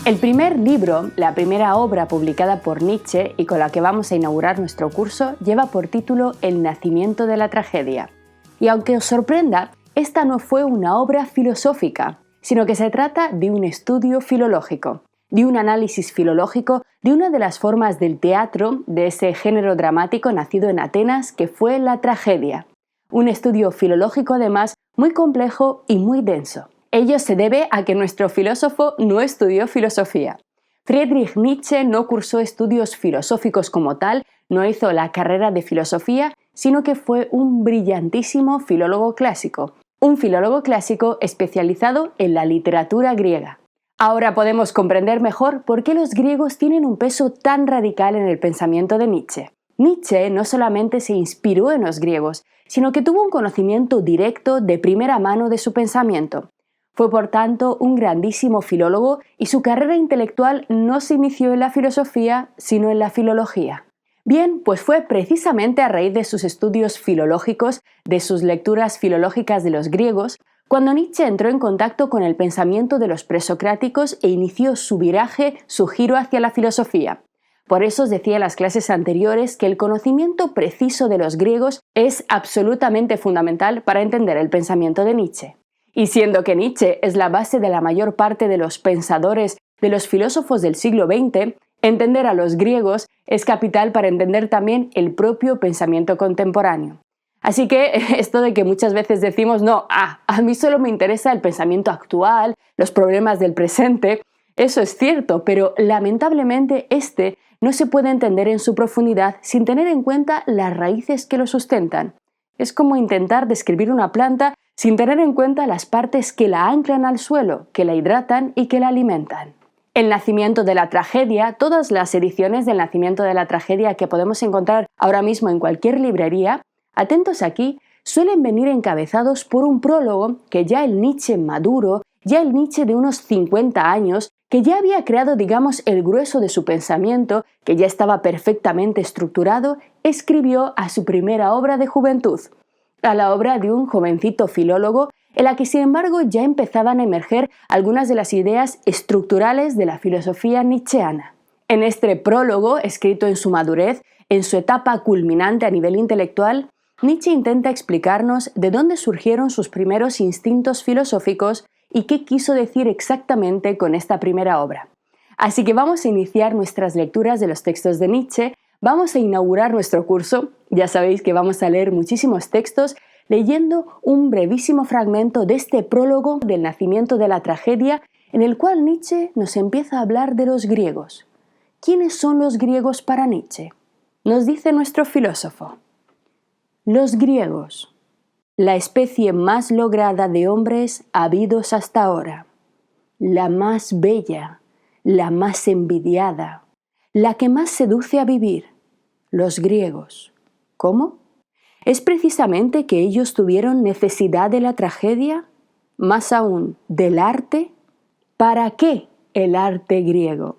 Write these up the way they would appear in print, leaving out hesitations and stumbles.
El primer libro, la primera obra publicada por Nietzsche y con la que vamos a inaugurar nuestro curso, lleva por título El nacimiento de la tragedia. Y aunque os sorprenda, esta no fue una obra filosófica, sino que se trata de un estudio filológico, de un análisis filológico de una de las formas del teatro de ese género dramático nacido en Atenas que fue la tragedia. Un estudio filológico además muy complejo y muy denso. Ello se debe a que nuestro filósofo no estudió filosofía. Friedrich Nietzsche no cursó estudios filosóficos como tal, no hizo la carrera de filosofía, sino que fue un brillantísimo filólogo clásico. Un filólogo clásico especializado en la literatura griega. Ahora podemos comprender mejor por qué los griegos tienen un peso tan radical en el pensamiento de Nietzsche. Nietzsche no solamente se inspiró en los griegos, sino que tuvo un conocimiento directo de primera mano de su pensamiento. Fue por tanto un grandísimo filólogo y su carrera intelectual no se inició en la filosofía, sino en la filología. Bien, pues fue precisamente a raíz de sus estudios filológicos, de sus lecturas filológicas de los griegos, cuando Nietzsche entró en contacto con el pensamiento de los presocráticos e inició su viraje, su giro hacia la filosofía. Por eso os decía en las clases anteriores que el conocimiento preciso de los griegos es absolutamente fundamental para entender el pensamiento de Nietzsche. Y siendo que Nietzsche es la base de la mayor parte de los pensadores, de los filósofos del siglo XX, entender a los griegos es capital para entender también el propio pensamiento contemporáneo. Así que esto de que muchas veces decimos, no, a mí solo me interesa el pensamiento actual, los problemas del presente, eso es cierto, pero lamentablemente este no se puede entender en su profundidad sin tener en cuenta las raíces que lo sustentan. Es como intentar describir una planta sin tener en cuenta las partes que la anclan al suelo, que la hidratan y que la alimentan. El nacimiento de la tragedia, todas las ediciones del nacimiento de la tragedia que podemos encontrar ahora mismo en cualquier librería, atentos aquí, suelen venir encabezados por un prólogo que ya el Nietzsche maduro, ya el Nietzsche de unos 50 años, que ya había creado, digamos, el grueso de su pensamiento, que ya estaba perfectamente estructurado, escribió a su primera obra de juventud, a la obra de un jovencito filólogo en la que sin embargo ya empezaban a emerger algunas de las ideas estructurales de la filosofía nietzscheana. En este prólogo, escrito en su madurez, en su etapa culminante a nivel intelectual, Nietzsche intenta explicarnos de dónde surgieron sus primeros instintos filosóficos y qué quiso decir exactamente con esta primera obra. Así que vamos a iniciar nuestras lecturas de los textos de Nietzsche. Vamos a inaugurar nuestro curso, ya sabéis que vamos a leer muchísimos textos, leyendo un brevísimo fragmento de este prólogo del nacimiento de la tragedia, en el cual Nietzsche nos empieza a hablar de los griegos. ¿Quiénes son los griegos para Nietzsche? Nos dice nuestro filósofo. Los griegos, la especie más lograda de hombres habidos hasta ahora, la más bella, la más envidiada, la que más seduce a vivir, los griegos. ¿Cómo? ¿Es precisamente que ellos tuvieron necesidad de la tragedia? Más aún, ¿del arte? ¿Para qué el arte griego?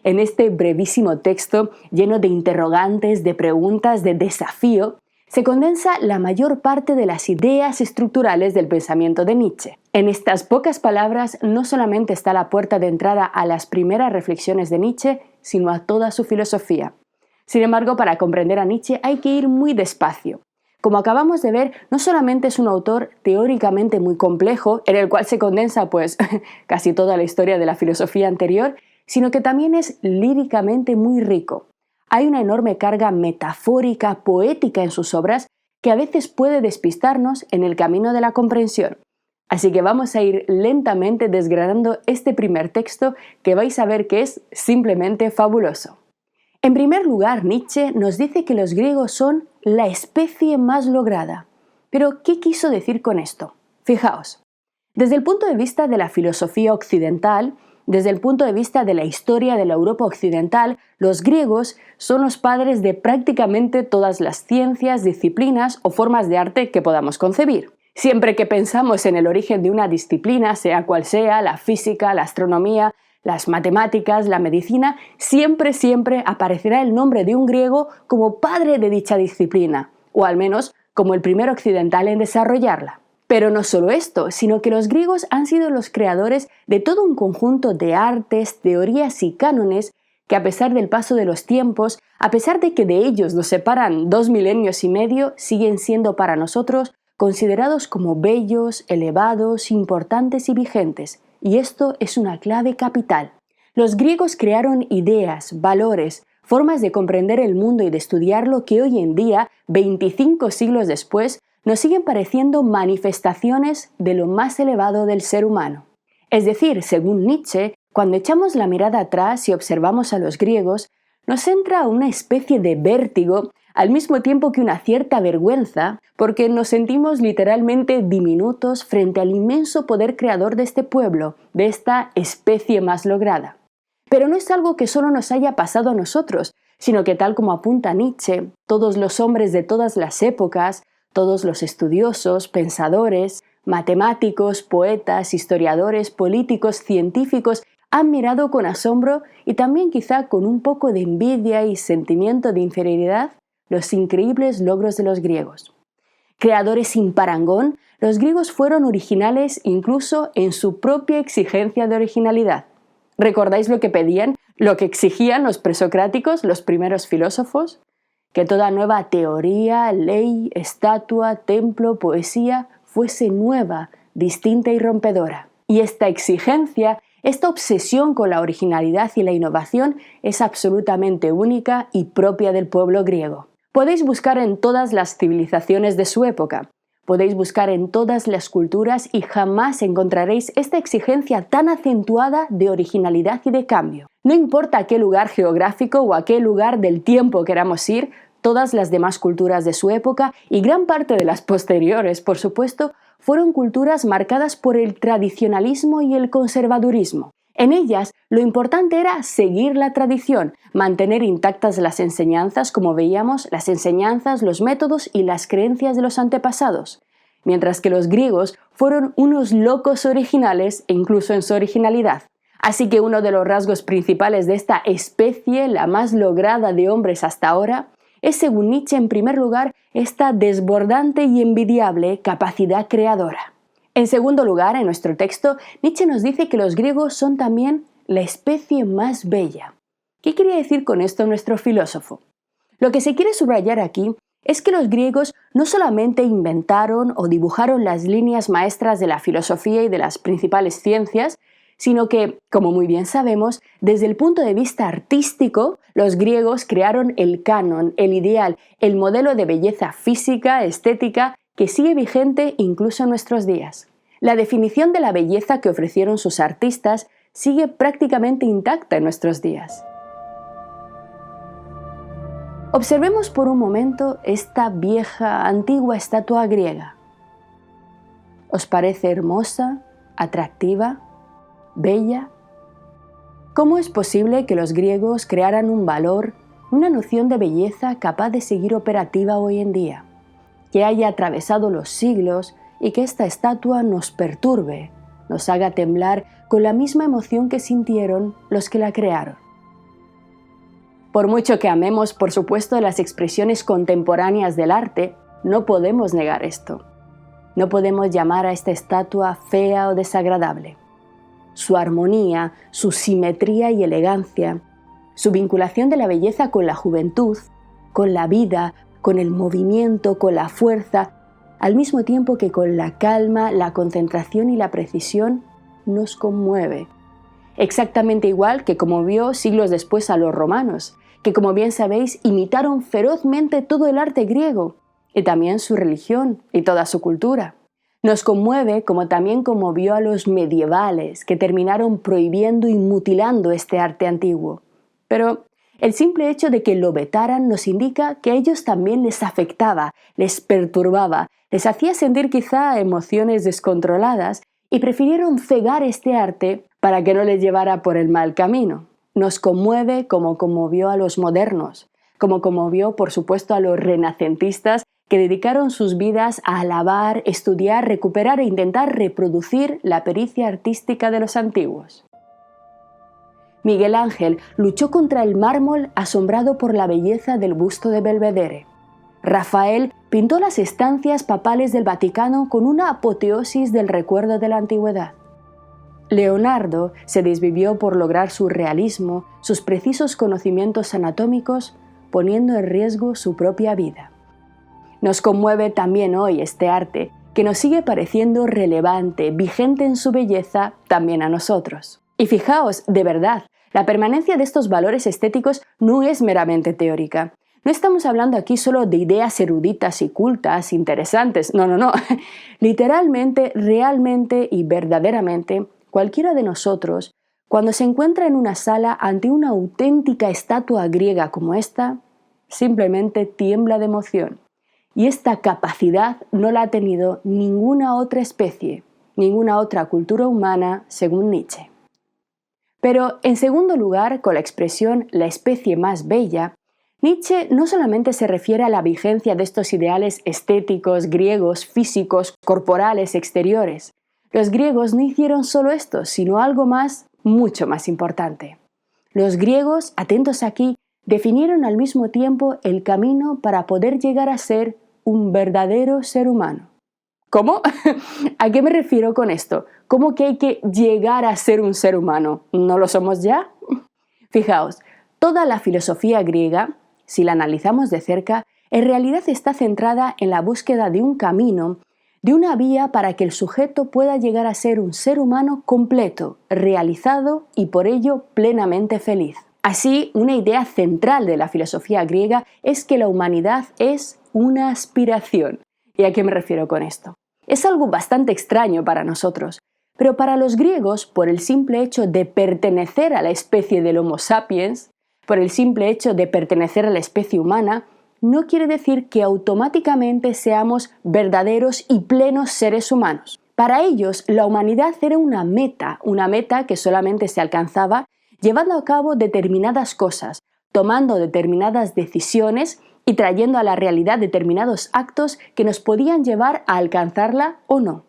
En este brevísimo texto, lleno de interrogantes, de preguntas, de desafío, se condensa la mayor parte de las ideas estructurales del pensamiento de Nietzsche. En estas pocas palabras no solamente está la puerta de entrada a las primeras reflexiones de Nietzsche, sino a toda su filosofía. Sin embargo, para comprender a Nietzsche hay que ir muy despacio. Como acabamos de ver, no solamente es un autor teóricamente muy complejo, en el cual se condensa casi toda la historia de la filosofía anterior, sino que también es líricamente muy rico. Hay una enorme carga metafórica, poética en sus obras que a veces puede despistarnos en el camino de la comprensión. Así que vamos a ir lentamente desgranando este primer texto que vais a ver que es simplemente fabuloso. En primer lugar, Nietzsche nos dice que los griegos son la especie más lograda. Pero, ¿qué quiso decir con esto? Fijaos, desde el punto de vista de la filosofía occidental, desde el punto de vista de la historia de la Europa occidental, los griegos son los padres de prácticamente todas las ciencias, disciplinas o formas de arte que podamos concebir. Siempre que pensamos en el origen de una disciplina, sea cual sea, la física, la astronomía, las matemáticas, la medicina, siempre aparecerá el nombre de un griego como padre de dicha disciplina, o al menos como el primer occidental en desarrollarla. Pero no solo esto, sino que los griegos han sido los creadores de todo un conjunto de artes, teorías y cánones que a pesar del paso de los tiempos, a pesar de que de ellos nos separan 2 milenios y medio, siguen siendo para nosotros considerados como bellos, elevados, importantes y vigentes. Y esto es una clave capital. Los griegos crearon ideas, valores, formas de comprender el mundo y de estudiarlo que hoy en día, 25 siglos después, nos siguen pareciendo manifestaciones de lo más elevado del ser humano. Es decir, según Nietzsche, cuando echamos la mirada atrás y observamos a los griegos, nos entra una especie de vértigo, al mismo tiempo que una cierta vergüenza, porque nos sentimos literalmente diminutos frente al inmenso poder creador de este pueblo, de esta especie más lograda. Pero no es algo que solo nos haya pasado a nosotros, sino que tal como apunta Nietzsche, todos los hombres de todas las épocas, todos los estudiosos, pensadores, matemáticos, poetas, historiadores, políticos, científicos, han mirado con asombro y también quizá con un poco de envidia y sentimiento de inferioridad los increíbles logros de los griegos. Creadores sin parangón, los griegos fueron originales incluso en su propia exigencia de originalidad. ¿Recordáis lo que pedían, lo que exigían los presocráticos, los primeros filósofos? Que toda nueva teoría, ley, estatua, templo, poesía fuese nueva, distinta y rompedora. Y esta exigencia, esta obsesión con la originalidad y la innovación es absolutamente única y propia del pueblo griego. Podéis buscar en todas las civilizaciones de su época, podéis buscar en todas las culturas y jamás encontraréis esta exigencia tan acentuada de originalidad y de cambio. No importa a qué lugar geográfico o a qué lugar del tiempo queramos ir, todas las demás culturas de su época y gran parte de las posteriores, por supuesto, fueron culturas marcadas por el tradicionalismo y el conservadurismo. En ellas, lo importante era seguir la tradición, mantener intactas las enseñanzas, como veíamos, las enseñanzas, los métodos y las creencias de los antepasados, mientras que los griegos fueron unos locos originales e incluso en su originalidad. Así que uno de los rasgos principales de esta especie, la más lograda de hombres hasta ahora, es, según Nietzsche, en primer lugar, esta desbordante y envidiable capacidad creadora. En segundo lugar, en nuestro texto, Nietzsche nos dice que los griegos son también la especie más bella. ¿Qué quiere decir con esto nuestro filósofo? Lo que se quiere subrayar aquí es que los griegos no solamente inventaron o dibujaron las líneas maestras de la filosofía y de las principales ciencias, sino que, como muy bien sabemos, desde el punto de vista artístico, los griegos crearon el canon, el ideal, el modelo de belleza física, estética, que sigue vigente incluso en nuestros días. La definición de la belleza que ofrecieron sus artistas sigue prácticamente intacta en nuestros días. Observemos por un momento esta vieja, antigua estatua griega. ¿Os parece hermosa, atractiva, bella? ¿Cómo es posible que los griegos crearan un valor, una noción de belleza capaz de seguir operativa hoy en día? Que haya atravesado los siglos y que esta estatua nos perturbe, nos haga temblar con la misma emoción que sintieron los que la crearon. Por mucho que amemos, por supuesto, las expresiones contemporáneas del arte, no podemos negar esto. No podemos llamar a esta estatua fea o desagradable. Su armonía, su simetría y elegancia, su vinculación de la belleza con la juventud, con la vida, con el movimiento, con la fuerza, al mismo tiempo que con la calma, la concentración y la precisión, nos conmueve. Exactamente igual que conmovió siglos después a los romanos, que como bien sabéis imitaron ferozmente todo el arte griego, y también su religión y toda su cultura. Nos conmueve como también conmovió a los medievales, que terminaron prohibiendo y mutilando este arte antiguo. Pero el simple hecho de que lo vetaran nos indica que a ellos también les afectaba, les perturbaba, les hacía sentir quizá emociones descontroladas y prefirieron cegar este arte para que no les llevara por el mal camino. Nos conmueve como conmovió a los modernos, como conmovió, por supuesto, a los renacentistas que dedicaron sus vidas a alabar, estudiar, recuperar e intentar reproducir la pericia artística de los antiguos. Miguel Ángel luchó contra el mármol asombrado por la belleza del busto de Belvedere. Rafael pintó las estancias papales del Vaticano con una apoteosis del recuerdo de la antigüedad. Leonardo se desvivió por lograr su realismo, sus precisos conocimientos anatómicos, poniendo en riesgo su propia vida. Nos conmueve también hoy este arte, que nos sigue pareciendo relevante, vigente en su belleza, también a nosotros. Y fijaos, de verdad, la permanencia de estos valores estéticos no es meramente teórica. No estamos hablando aquí solo de ideas eruditas y cultas, interesantes, no. Literalmente, realmente y verdaderamente, cualquiera de nosotros, cuando se encuentra en una sala ante una auténtica estatua griega como esta, simplemente tiembla de emoción. Y esta capacidad no la ha tenido ninguna otra especie, ninguna otra cultura humana, según Nietzsche. Pero, en segundo lugar, con la expresión «la especie más bella», Nietzsche no solamente se refiere a la vigencia de estos ideales estéticos, griegos, físicos, corporales, exteriores. Los griegos no hicieron solo esto, sino algo más, mucho más importante. Los griegos, atentos aquí, definieron al mismo tiempo el camino para poder llegar a ser un verdadero ser humano. ¿Cómo? ¿A qué me refiero con esto? ¿Cómo que hay que llegar a ser un ser humano? ¿No lo somos ya? Fijaos, toda la filosofía griega, si la analizamos de cerca, en realidad está centrada en la búsqueda de un camino, de una vía para que el sujeto pueda llegar a ser un ser humano completo, realizado y por ello plenamente feliz. Así, una idea central de la filosofía griega es que la humanidad es una aspiración. ¿Y a qué me refiero con esto? Es algo bastante extraño para nosotros, pero para los griegos, por el simple hecho de pertenecer a la especie del Homo sapiens, por el simple hecho de pertenecer a la especie humana, no quiere decir que automáticamente seamos verdaderos y plenos seres humanos. Para ellos, la humanidad era una meta que solamente se alcanzaba llevando a cabo determinadas cosas, tomando determinadas decisiones y trayendo a la realidad determinados actos que nos podían llevar a alcanzarla o no.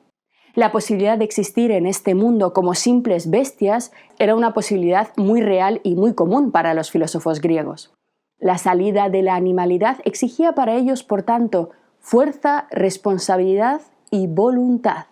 La posibilidad de existir en este mundo como simples bestias era una posibilidad muy real y muy común para los filósofos griegos. La salida de la animalidad exigía para ellos, por tanto, fuerza, responsabilidad y voluntad.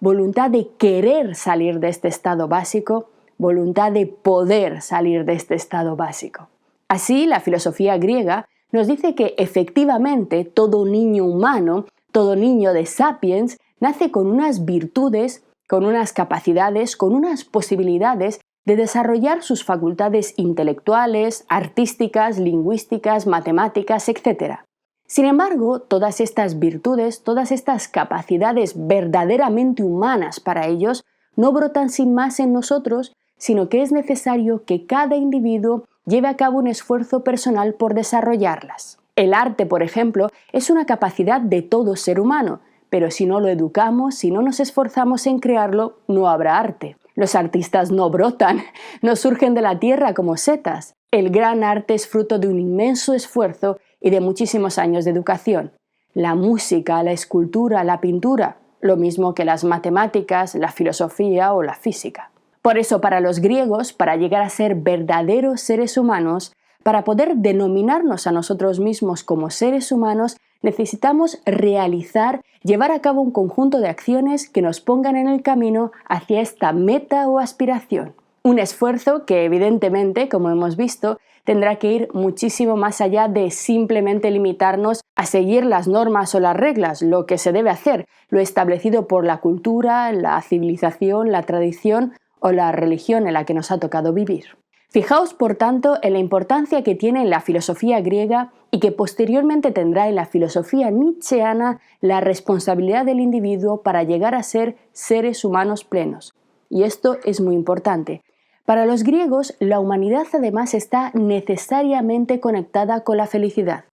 Voluntad de querer salir de este estado básico, voluntad de poder salir de este estado básico. Así, la filosofía griega nos dice que efectivamente todo niño humano, todo niño de sapiens, nace con unas virtudes, con unas capacidades, con unas posibilidades de desarrollar sus facultades intelectuales, artísticas, lingüísticas, matemáticas, etc. Sin embargo, todas estas virtudes, todas estas capacidades verdaderamente humanas para ellos, no brotan sin más en nosotros, sino que es necesario que cada individuo lleve a cabo un esfuerzo personal por desarrollarlas. El arte, por ejemplo, es una capacidad de todo ser humano, pero si no lo educamos, si no nos esforzamos en crearlo, no habrá arte. Los artistas no brotan, no surgen de la tierra como setas. El gran arte es fruto de un inmenso esfuerzo y de muchísimos años de educación. La música, la escultura, la pintura, lo mismo que las matemáticas, la filosofía o la física. Por eso, para los griegos, para llegar a ser verdaderos seres humanos, para poder denominarnos a nosotros mismos como seres humanos, necesitamos realizar, llevar a cabo un conjunto de acciones que nos pongan en el camino hacia esta meta o aspiración. Un esfuerzo que, evidentemente, como hemos visto, tendrá que ir muchísimo más allá de simplemente limitarnos a seguir las normas o las reglas, lo que se debe hacer, lo establecido por la cultura, la civilización, la tradición o la religión en la que nos ha tocado vivir. Fijaos, por tanto, en la importancia que tiene en la filosofía griega y que posteriormente tendrá en la filosofía nietzscheana la responsabilidad del individuo para llegar a ser seres humanos plenos. Y esto es muy importante. Para los griegos, la humanidad además está necesariamente conectada con la felicidad,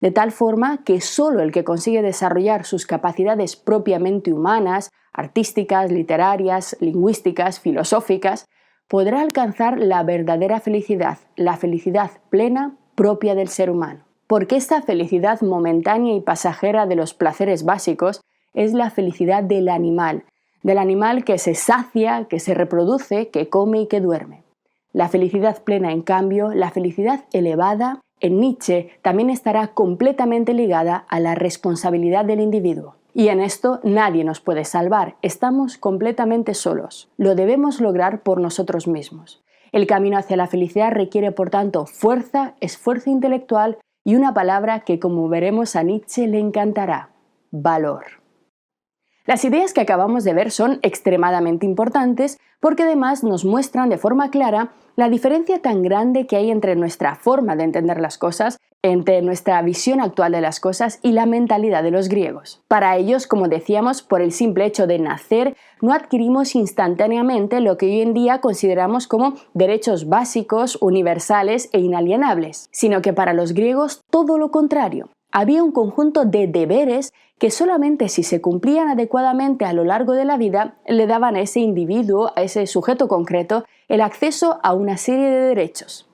de tal forma que solo el que consigue desarrollar sus capacidades propiamente humanas, artísticas, literarias, lingüísticas, filosóficas, podrá alcanzar la verdadera felicidad, la felicidad plena propia del ser humano. Porque esta felicidad momentánea y pasajera de los placeres básicos es la felicidad del animal que se sacia, que se reproduce, que come y que duerme. La felicidad plena, en cambio, la felicidad elevada, en Nietzsche, también estará completamente ligada a la responsabilidad del individuo. Y en esto nadie nos puede salvar, estamos completamente solos. Lo debemos lograr por nosotros mismos. El camino hacia la felicidad requiere, por tanto, fuerza, esfuerzo intelectual y una palabra que, como veremos, a Nietzsche le encantará: valor. Las ideas que acabamos de ver son extremadamente importantes porque además nos muestran de forma clara la diferencia tan grande que hay entre nuestra forma de entender las cosas, entre nuestra visión actual de las cosas y la mentalidad de los griegos. Para ellos, como decíamos, por el simple hecho de nacer, no adquirimos instantáneamente lo que hoy en día consideramos como derechos básicos, universales e inalienables, sino que para los griegos todo lo contrario. Había un conjunto de deberes que solamente si se cumplían adecuadamente a lo largo de la vida le daban a ese individuo, a ese sujeto concreto, el acceso a una serie de derechos.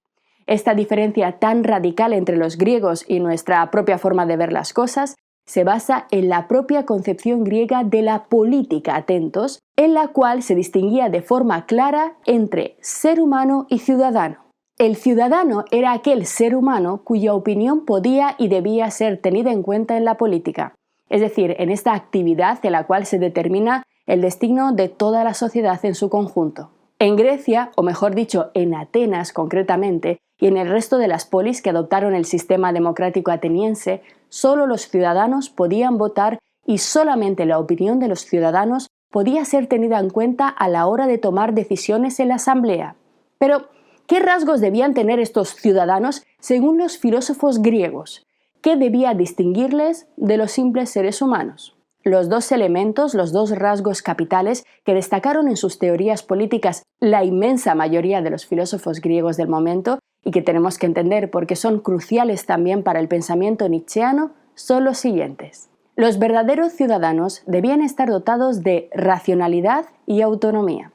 Esta diferencia tan radical entre los griegos y nuestra propia forma de ver las cosas se basa en la propia concepción griega de la política, atentos, en la cual se distinguía de forma clara entre ser humano y ciudadano. El ciudadano era aquel ser humano cuya opinión podía y debía ser tenida en cuenta en la política, es decir, en esta actividad en la cual se determina el destino de toda la sociedad en su conjunto. En Grecia, o mejor dicho, en Atenas concretamente, y en el resto de las polis que adoptaron el sistema democrático ateniense, solo los ciudadanos podían votar y solamente la opinión de los ciudadanos podía ser tenida en cuenta a la hora de tomar decisiones en la asamblea. Pero, ¿qué rasgos debían tener estos ciudadanos según los filósofos griegos? ¿Qué debía distinguirles de los simples seres humanos? Los dos elementos, los dos rasgos capitales que destacaron en sus teorías políticas la inmensa mayoría de los filósofos griegos del momento y que tenemos que entender porque son cruciales también para el pensamiento nietzscheano, son los siguientes. Los verdaderos ciudadanos debían estar dotados de racionalidad y autonomía.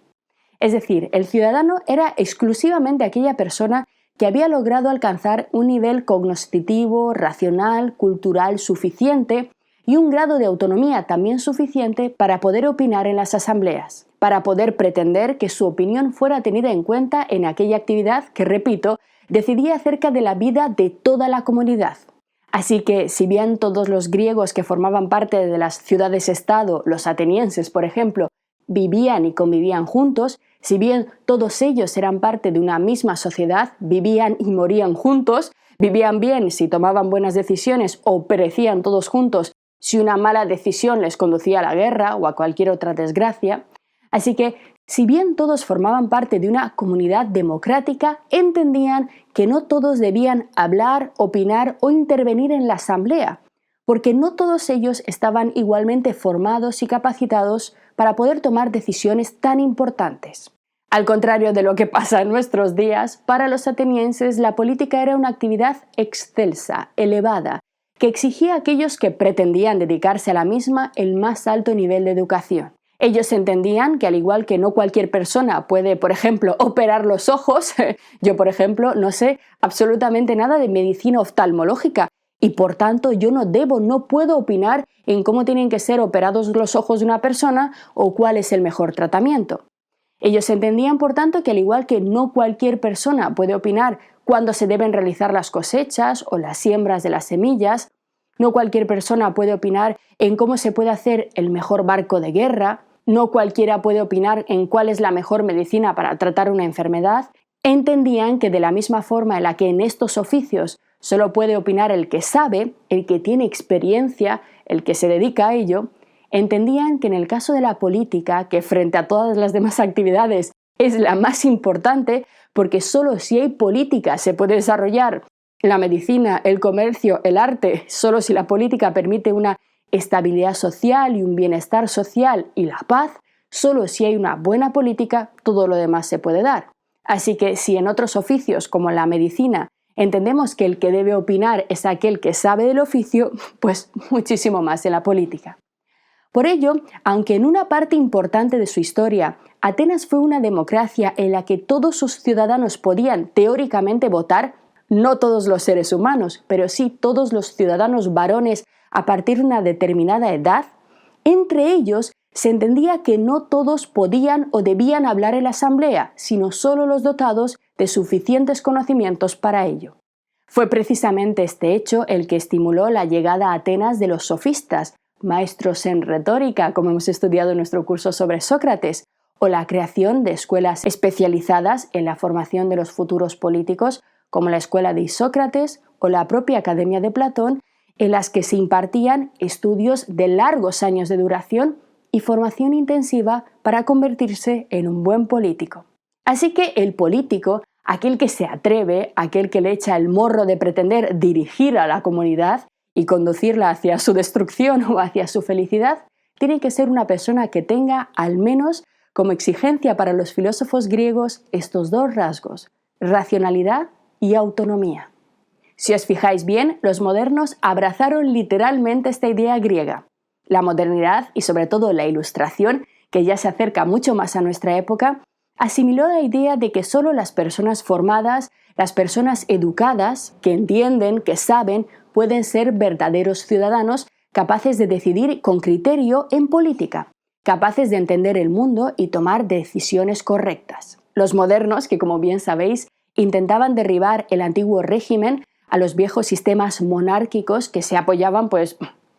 Es decir, el ciudadano era exclusivamente aquella persona que había logrado alcanzar un nivel cognoscitivo, racional, cultural suficiente y un grado de autonomía también suficiente para poder opinar en las asambleas, para poder pretender que su opinión fuera tenida en cuenta en aquella actividad que, repito, decidía acerca de la vida de toda la comunidad. Así que, si bien todos los griegos que formaban parte de las ciudades-estado, los atenienses, por ejemplo, vivían y convivían juntos, si bien todos ellos eran parte de una misma sociedad, vivían y morían juntos, vivían bien si tomaban buenas decisiones o perecían todos juntos si una mala decisión les conducía a la guerra o a cualquier otra desgracia. Así que, si bien todos formaban parte de una comunidad democrática, entendían que no todos debían hablar, opinar o intervenir en la asamblea, porque no todos ellos estaban igualmente formados y capacitados para poder tomar decisiones tan importantes. Al contrario de lo que pasa en nuestros días, para los atenienses la política era una actividad excelsa, elevada, que exigía a aquellos que pretendían dedicarse a la misma el más alto nivel de educación. Ellos entendían que al igual que no cualquier persona puede, por ejemplo, operar los ojos, yo, por ejemplo, no sé absolutamente nada de medicina oftalmológica y por tanto yo no puedo opinar en cómo tienen que ser operados los ojos de una persona o cuál es el mejor tratamiento. Ellos entendían, por tanto, que al igual que no cualquier persona puede opinar cuándo se deben realizar las cosechas o las siembras de las semillas, no cualquier persona puede opinar en cómo se puede hacer el mejor barco de guerra, no cualquiera puede opinar en cuál es la mejor medicina para tratar una enfermedad, entendían que de la misma forma en la que en estos oficios solo puede opinar el que sabe, el que tiene experiencia, el que se dedica a ello, entendían que en el caso de la política, que frente a todas las demás actividades es la más importante, porque solo si hay política se puede desarrollar la medicina, el comercio, el arte, solo si la política permite una estabilidad social y un bienestar social y la paz, solo si hay una buena política, todo lo demás se puede dar. Así que si en otros oficios como la medicina entendemos que el que debe opinar es aquel que sabe del oficio, pues muchísimo más en la política. Por ello, aunque en una parte importante de su historia Atenas fue una democracia en la que todos sus ciudadanos podían teóricamente votar, no todos los seres humanos, pero sí todos los ciudadanos varones a partir de una determinada edad, entre ellos se entendía que no todos podían o debían hablar en la asamblea, sino solo los dotados de suficientes conocimientos para ello. Fue precisamente este hecho el que estimuló la llegada a Atenas de los sofistas, maestros en retórica, como hemos estudiado en nuestro curso sobre Sócrates, o la creación de escuelas especializadas en la formación de los futuros políticos, como la escuela de Isócrates o la propia Academia de Platón, en las que se impartían estudios de largos años de duración y formación intensiva para convertirse en un buen político. Así que el político, aquel que se atreve, aquel que le echa el morro de pretender dirigir a la comunidad y conducirla hacia su destrucción o hacia su felicidad, tiene que ser una persona que tenga, al menos como exigencia para los filósofos griegos, estos dos rasgos: racionalidad y autonomía. Si os fijáis bien, los modernos abrazaron literalmente esta idea griega. La modernidad y sobre todo la Ilustración, que ya se acerca mucho más a nuestra época, asimiló la idea de que solo las personas formadas, las personas educadas, que entienden, que saben, pueden ser verdaderos ciudadanos capaces de decidir con criterio en política, capaces de entender el mundo y tomar decisiones correctas. Los modernos, que como bien sabéis, intentaban derribar el antiguo régimen, a los viejos sistemas monárquicos que se apoyaban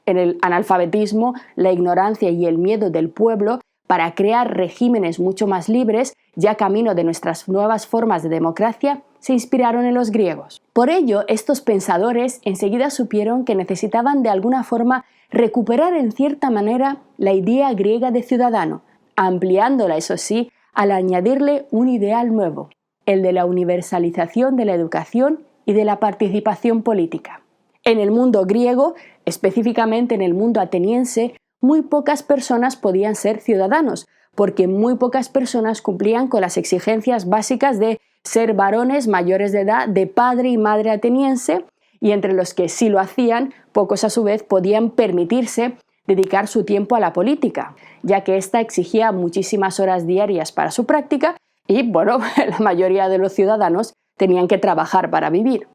en el analfabetismo, la ignorancia y el miedo del pueblo para crear regímenes mucho más libres, ya camino de nuestras nuevas formas de democracia, se inspiraron en los griegos. Por ello, estos pensadores enseguida supieron que necesitaban de alguna forma recuperar en cierta manera la idea griega de ciudadano, ampliándola, eso sí, al añadirle un ideal nuevo, el de la universalización de la educación y de la participación política. En el mundo griego, específicamente en el mundo ateniense, muy pocas personas podían ser ciudadanos, porque muy pocas personas cumplían con las exigencias básicas de ser varones mayores de edad, de padre y madre ateniense, y entre los que sí lo hacían, pocos a su vez podían permitirse dedicar su tiempo a la política, ya que ésta exigía muchísimas horas diarias para su práctica y, la mayoría de los ciudadanos tenían que trabajar para vivir.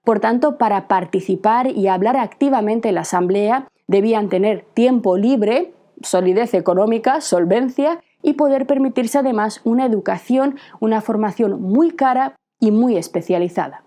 Por tanto, para participar y hablar activamente en la asamblea, debían tener tiempo libre, solidez económica, solvencia y poder permitirse además una educación, una formación muy cara y muy especializada.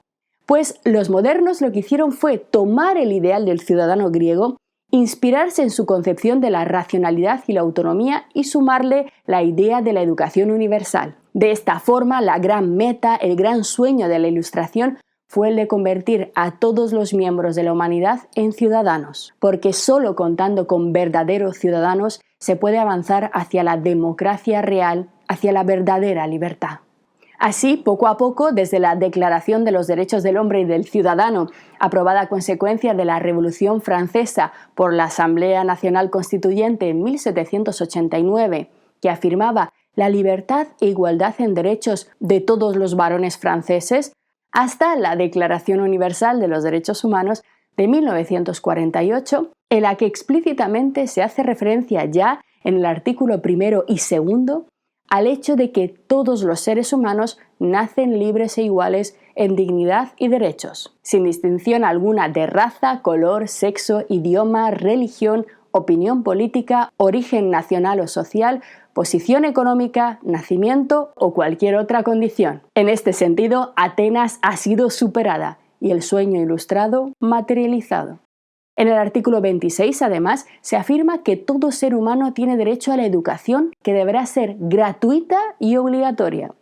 Pues los modernos lo que hicieron fue tomar el ideal del ciudadano griego, inspirarse en su concepción de la racionalidad y la autonomía y sumarle la idea de la educación universal. De esta forma, la gran meta, el gran sueño de la Ilustración fue el de convertir a todos los miembros de la humanidad en ciudadanos, porque solo contando con verdaderos ciudadanos se puede avanzar hacia la democracia real, hacia la verdadera libertad. Así, poco a poco, desde la Declaración de los Derechos del Hombre y del Ciudadano, aprobada a consecuencia de la Revolución Francesa por la Asamblea Nacional Constituyente en 1789, que afirmaba la libertad e igualdad en derechos de todos los varones franceses, hasta la Declaración Universal de los Derechos Humanos de 1948, en la que explícitamente se hace referencia ya en el artículo 1 y 2 al hecho de que todos los seres humanos nacen libres e iguales en dignidad y derechos, sin distinción alguna de raza, color, sexo, idioma, religión, opinión política, origen nacional o social, posición económica, nacimiento o cualquier otra condición. En este sentido, Atenas ha sido superada y el sueño ilustrado materializado. En el artículo 26, además, se afirma que todo ser humano tiene derecho a la educación, que deberá ser gratuita y obligatoria.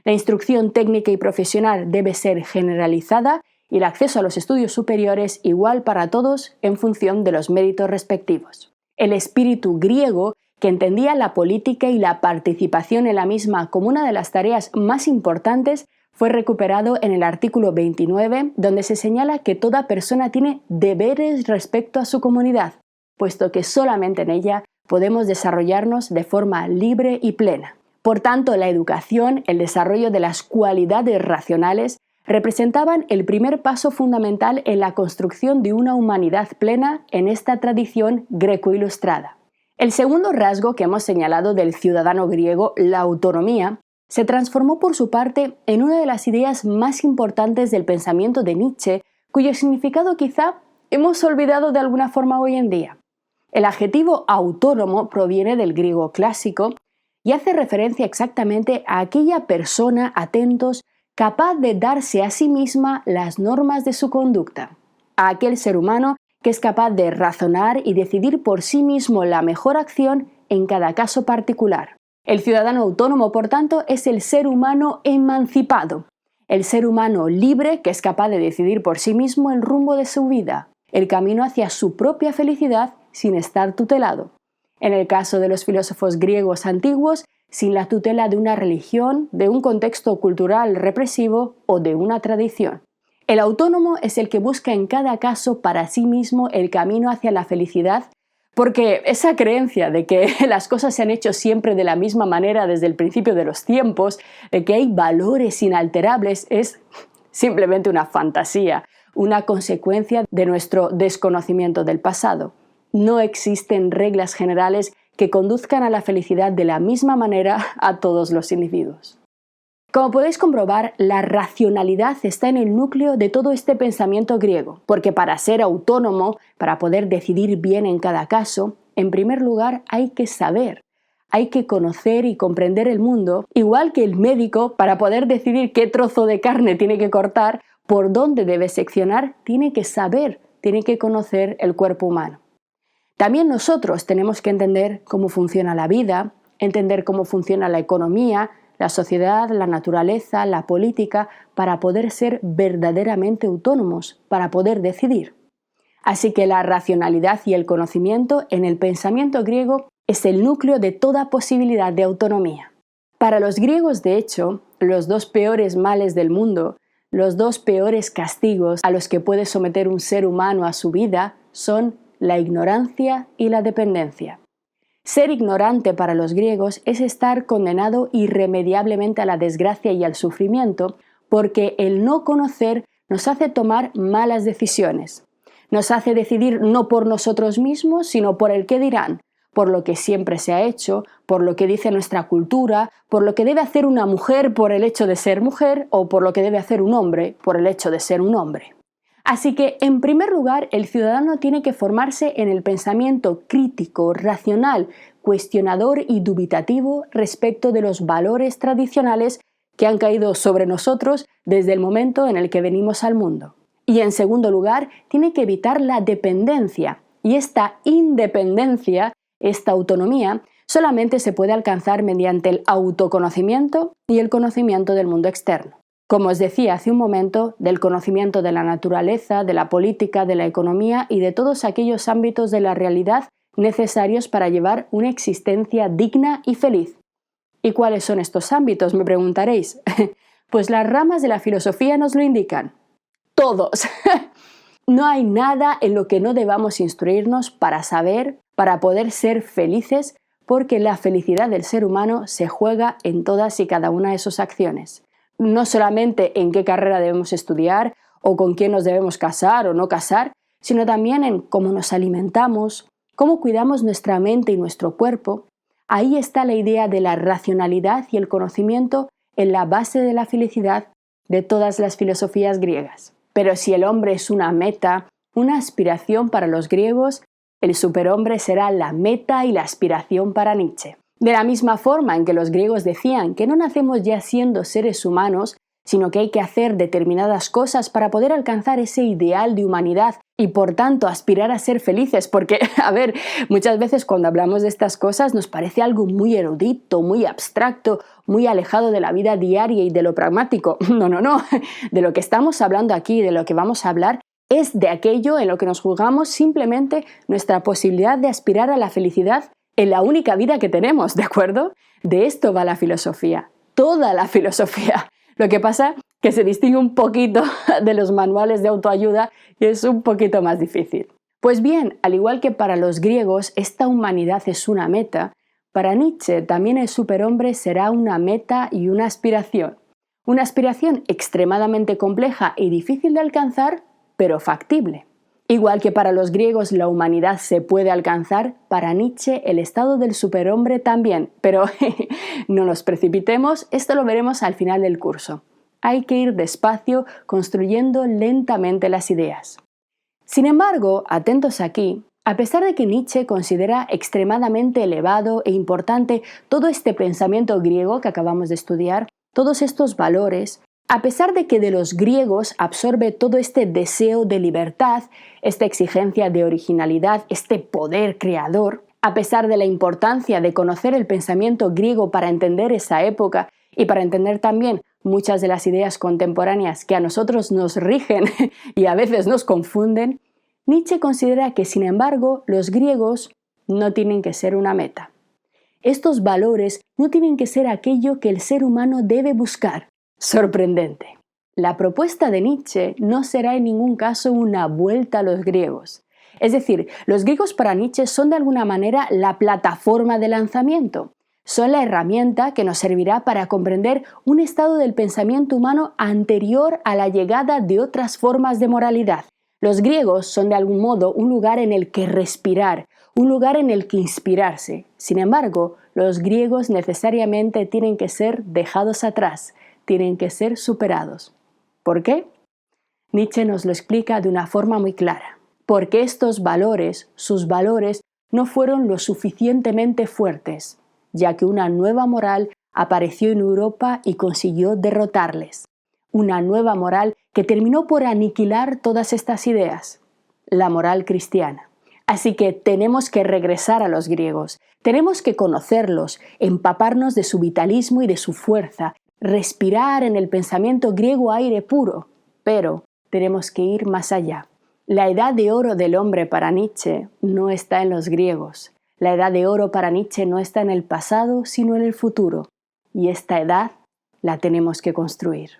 La instrucción técnica y profesional debe ser generalizada y el acceso a los estudios superiores igual para todos en función de los méritos respectivos. El espíritu griego, que entendía la política y la participación en la misma como una de las tareas más importantes, fue recuperado en el artículo 29, donde se señala que toda persona tiene deberes respecto a su comunidad, puesto que solamente en ella podemos desarrollarnos de forma libre y plena. Por tanto, la educación, el desarrollo de las cualidades racionales, representaban el primer paso fundamental en la construcción de una humanidad plena en esta tradición greco-ilustrada. El segundo rasgo que hemos señalado del ciudadano griego, la autonomía, se transformó por su parte en una de las ideas más importantes del pensamiento de Nietzsche, cuyo significado quizá hemos olvidado de alguna forma hoy en día. El adjetivo autónomo proviene del griego clásico y hace referencia exactamente a aquella persona, atentos, capaz de darse a sí misma las normas de su conducta, a aquel ser humano que es capaz de razonar y decidir por sí mismo la mejor acción en cada caso particular. El ciudadano autónomo, por tanto, es el ser humano emancipado, el ser humano libre que es capaz de decidir por sí mismo el rumbo de su vida, el camino hacia su propia felicidad sin estar tutelado. En el caso de los filósofos griegos antiguos, sin la tutela de una religión, de un contexto cultural represivo o de una tradición. El autónomo es el que busca en cada caso para sí mismo el camino hacia la felicidad, porque esa creencia de que las cosas se han hecho siempre de la misma manera desde el principio de los tiempos, de que hay valores inalterables, es simplemente una fantasía, una consecuencia de nuestro desconocimiento del pasado. No existen reglas generales que conduzcan a la felicidad de la misma manera a todos los individuos. Como podéis comprobar, la racionalidad está en el núcleo de todo este pensamiento griego, porque para ser autónomo, para poder decidir bien en cada caso, en primer lugar hay que saber, hay que conocer y comprender el mundo, igual que el médico, para poder decidir qué trozo de carne tiene que cortar, por dónde debe seccionar, tiene que saber, tiene que conocer el cuerpo humano. También nosotros tenemos que entender cómo funciona la vida, entender cómo funciona la economía, la sociedad, la naturaleza, la política, para poder ser verdaderamente autónomos, para poder decidir. Así que la racionalidad y el conocimiento en el pensamiento griego es el núcleo de toda posibilidad de autonomía. Para los griegos, de hecho, los dos peores males del mundo, los dos peores castigos a los que puede someter un ser humano a su vida son la ignorancia y la dependencia. Ser ignorante para los griegos es estar condenado irremediablemente a la desgracia y al sufrimiento, porque el no conocer nos hace tomar malas decisiones. Nos hace decidir no por nosotros mismos, sino por el qué dirán, por lo que siempre se ha hecho, por lo que dice nuestra cultura, por lo que debe hacer una mujer por el hecho de ser mujer o por lo que debe hacer un hombre por el hecho de ser un hombre. Así que, en primer lugar, el ciudadano tiene que formarse en el pensamiento crítico, racional, cuestionador y dubitativo respecto de los valores tradicionales que han caído sobre nosotros desde el momento en el que venimos al mundo. Y en segundo lugar, tiene que evitar la dependencia. Y esta independencia, esta autonomía, solamente se puede alcanzar mediante el autoconocimiento y el conocimiento del mundo externo. Como os decía hace un momento, del conocimiento de la naturaleza, de la política, de la economía y de todos aquellos ámbitos de la realidad necesarios para llevar una existencia digna y feliz. ¿Y cuáles son estos ámbitos?, me preguntaréis. Pues las ramas de la filosofía nos lo indican. Todos. No hay nada en lo que no debamos instruirnos para saber, para poder ser felices, porque la felicidad del ser humano se juega en todas y cada una de sus acciones. No solamente en qué carrera debemos estudiar o con quién nos debemos casar o no casar, sino también en cómo nos alimentamos, cómo cuidamos nuestra mente y nuestro cuerpo. Ahí está la idea de la racionalidad y el conocimiento en la base de la felicidad de todas las filosofías griegas. Pero si el hombre es una meta, una aspiración para los griegos, el superhombre será la meta y la aspiración para Nietzsche. De la misma forma en que los griegos decían que no nacemos ya siendo seres humanos, sino que hay que hacer determinadas cosas para poder alcanzar ese ideal de humanidad y por tanto aspirar a ser felices, porque, muchas veces cuando hablamos de estas cosas nos parece algo muy erudito, muy abstracto, muy alejado de la vida diaria y de lo pragmático. No. De lo que estamos hablando aquí, de lo que vamos a hablar, es de aquello en lo que nos juzgamos simplemente nuestra posibilidad de aspirar a la felicidad en la única vida que tenemos, ¿de acuerdo? De esto va la filosofía, toda la filosofía. Lo que pasa que se distingue un poquito de los manuales de autoayuda y es un poquito más difícil. Pues bien, al igual que para los griegos esta humanidad es una meta, para Nietzsche también el superhombre será una meta y una aspiración. Una aspiración extremadamente compleja y difícil de alcanzar, pero factible. Igual que para los griegos la humanidad se puede alcanzar, para Nietzsche el estado del superhombre también. Pero no nos precipitemos, esto lo veremos al final del curso. Hay que ir despacio, construyendo lentamente las ideas. Sin embargo, atentos aquí, a pesar de que Nietzsche considera extremadamente elevado e importante todo este pensamiento griego que acabamos de estudiar, todos estos valores, A pesar de que de los griegos absorbe todo este deseo de libertad, esta exigencia de originalidad, este poder creador, a pesar de la importancia de conocer el pensamiento griego para entender esa época y para entender también muchas de las ideas contemporáneas que a nosotros nos rigen y a veces nos confunden, Nietzsche considera que, sin embargo, los griegos no tienen que ser una meta. Estos valores no tienen que ser aquello que el ser humano debe buscar. Sorprendente. La propuesta de Nietzsche no será en ningún caso una vuelta a los griegos. Es decir, los griegos para Nietzsche son de alguna manera la plataforma de lanzamiento. Son la herramienta que nos servirá para comprender un estado del pensamiento humano anterior a la llegada de otras formas de moralidad. Los griegos son de algún modo un lugar en el que respirar, un lugar en el que inspirarse. Sin embargo, los griegos necesariamente tienen que ser dejados atrás, tienen que ser superados. ¿Por qué? Nietzsche nos lo explica de una forma muy clara. Porque estos valores, sus valores, no fueron lo suficientemente fuertes, ya que una nueva moral apareció en Europa y consiguió derrotarles. Una nueva moral que terminó por aniquilar todas estas ideas, la moral cristiana. Así que tenemos que regresar a los griegos, tenemos que conocerlos, empaparnos de su vitalismo y de su fuerza, respirar en el pensamiento griego aire puro, pero tenemos que ir más allá. La edad de oro del hombre para Nietzsche no está en los griegos. La edad de oro para Nietzsche no está en el pasado, sino en el futuro. Y esta edad la tenemos que construir.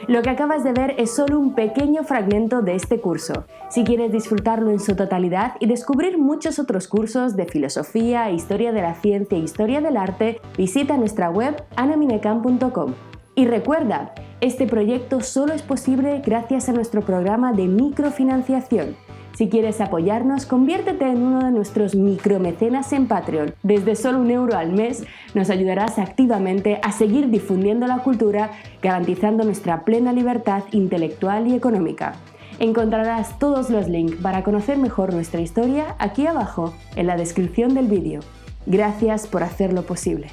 Lo que acabas de ver es solo un pequeño fragmento de este curso. Si quieres disfrutarlo en su totalidad y descubrir muchos otros cursos de filosofía, historia de la ciencia e historia del arte, visita nuestra web anaminecan.com. Y recuerda, este proyecto solo es posible gracias a nuestro programa de microfinanciación. Si quieres apoyarnos, conviértete en uno de nuestros micromecenas en Patreon. Desde solo €1 al mes nos ayudarás activamente a seguir difundiendo la cultura, garantizando nuestra plena libertad intelectual y económica. Encontrarás todos los links para conocer mejor nuestra historia aquí abajo en la descripción del vídeo. Gracias por hacerlo posible.